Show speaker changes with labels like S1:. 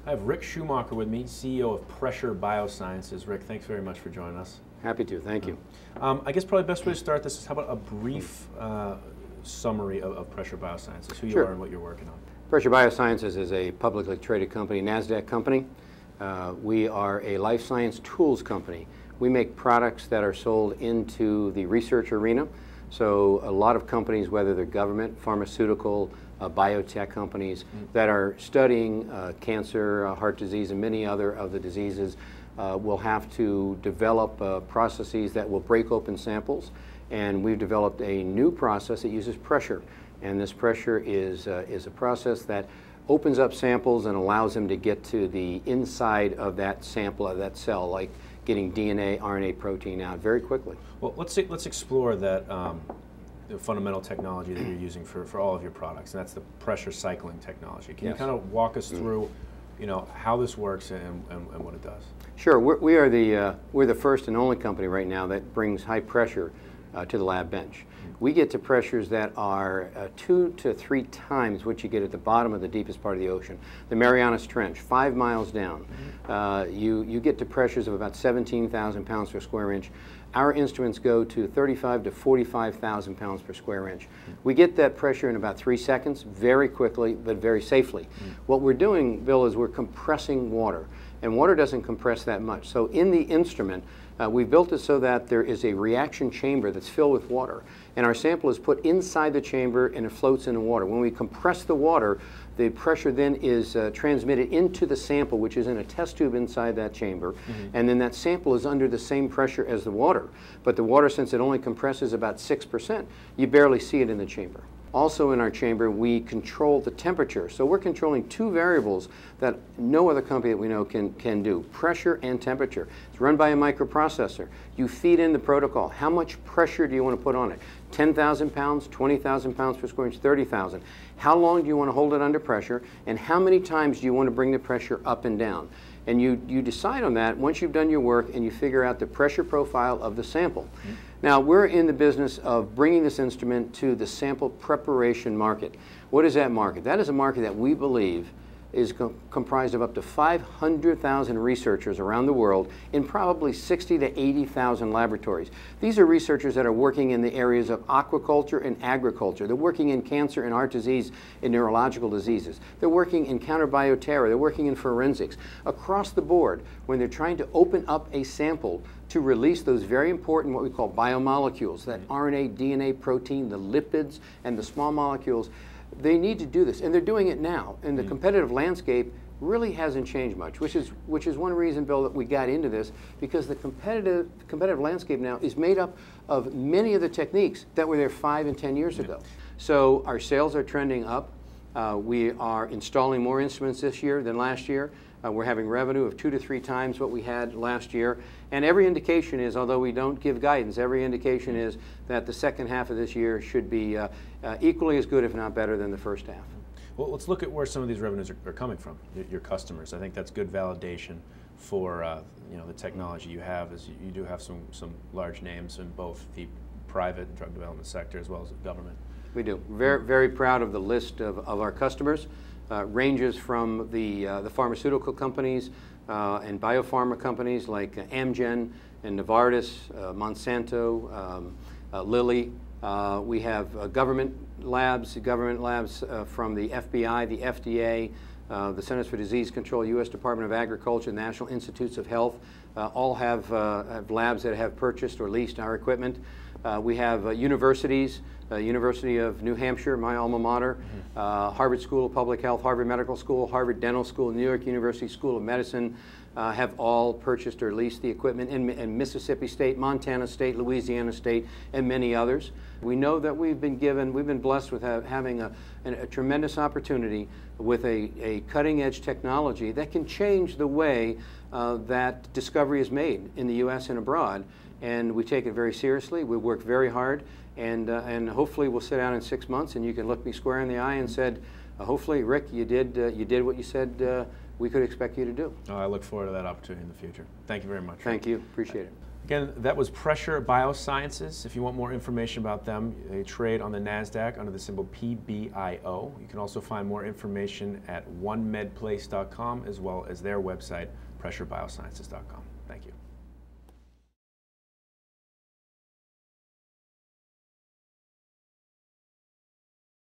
S1: I have Rick Schumacher with me, CEO of Pressure BioSciences. Rick, thanks very much for joining us.
S2: Happy to, thank you.
S1: I guess probably the best way to start this is how about a brief summary of Pressure BioSciences, who you are and what you're working on.
S2: Pressure BioSciences is a publicly traded company, NASDAQ company. We are a life science tools company. We make products that are sold into the research arena. So a lot of companies, whether they're government, pharmaceutical, biotech companies that are studying cancer, heart disease, and many other of the diseases will have to develop processes that will break open samples. And we've developed a new process that uses pressure. And this pressure is a process that opens up samples and allows them to get to the inside of that sample, of that cell, like getting DNA, RNA, protein out very quickly.
S1: Well, let's explore that the fundamental technology that you're using for all of your products, and that's the pressure cycling technology. Can you kind of walk us through, how this works and what it does?
S2: Sure. We're the first and only company right now that brings high pressure to the lab bench. We get to pressures that are 2 to 3 times what you get at the bottom of the deepest part of the ocean. The Marianas Trench, 5 miles down. You get to pressures of about 17,000 pounds per square inch. Our instruments go to 35 to 45,000 pounds per square inch. We get that pressure in about 3 seconds, very quickly, but very safely. What we're doing, Bill, is we're compressing water. And water doesn't compress that much. So in the instrument, we've built it so that there is a reaction chamber that's filled with water. And our sample is put inside the chamber and it floats in the water. When we compress the water, the pressure then is transmitted into the sample, which is in a test tube inside that chamber. And then that sample is under the same pressure as the water. But the water, since it only compresses about 6%, you barely see it in the chamber. Also in our chamber, we control the temperature. So we're controlling 2 variables that no other company that we know can do, pressure and temperature. It's run by a microprocessor. You feed in the protocol. How much pressure do you want to put on it? 10,000 pounds, 20,000 pounds per square inch, 30,000. How long do you want to hold it under pressure? And how many times do you want to bring the pressure up and down? And you decide on that once you've done your work and you figure out the pressure profile of the sample. Now, we're in the business of bringing this instrument to the sample preparation market. What is that market? That is a market that we believe is comprised of up to 500,000 researchers around the world in probably 60 to 80,000 laboratories. These are researchers that are working in the areas of aquaculture and agriculture. They're working in cancer and heart disease and neurological diseases. They're working in counter-bioterror. They're working in forensics. Across the board, when they're trying to open up a sample to release those very important, what we call biomolecules, that RNA, DNA, protein, the lipids, and the small molecules, they need to do this, and they're doing it now. And the competitive landscape really hasn't changed much, which is one reason, Bill, that we got into this, because the competitive landscape now is made up of many of the techniques that were there 5 and 10 years ago. So our sales are trending up. We are installing more instruments this year than last year. We're having revenue of 2 to 3 times what we had last year. And every indication is, although we don't give guidance, every indication is that the second half of this year should be equally as good, if not better, than the first half.
S1: Well, let's look at where some of these revenues are coming from, your customers. I think that's good validation for the technology you have, as you do have some large names in both the private drug development sector as well as the government.
S2: We do. Very proud of the list of our customers. Ranges from the pharmaceutical companies and biopharma companies like Amgen and Novartis, Monsanto, Lilly. We have government labs from the FBI, the FDA, the Centers for Disease Control, U.S. Department of Agriculture, National Institutes of Health. All have labs that have purchased or leased our equipment. We have universities. University of New Hampshire, my alma mater, Harvard School of Public Health, Harvard Medical School, Harvard Dental School, New York University School of Medicine have all purchased or leased the equipment, in Mississippi State, Montana State, Louisiana State, and many others. We know that we've been blessed with having a tremendous opportunity with a cutting-edge technology that can change the way that discovery is made in the U.S. and abroad. And we take it very seriously. We work very hard. And hopefully we'll sit down in 6 months and you can look me square in the eye and said, hopefully, Rick, you did what you said we could expect you to do.
S1: I look forward to that opportunity in the future. Thank you very much.
S2: Thank you. Appreciate it.
S1: Again, that was Pressure BioSciences. If you want more information about them, they trade on the NASDAQ under the symbol PBIO. You can also find more information at OneMedPlace.com as well as their website, pressurebiosciences.com.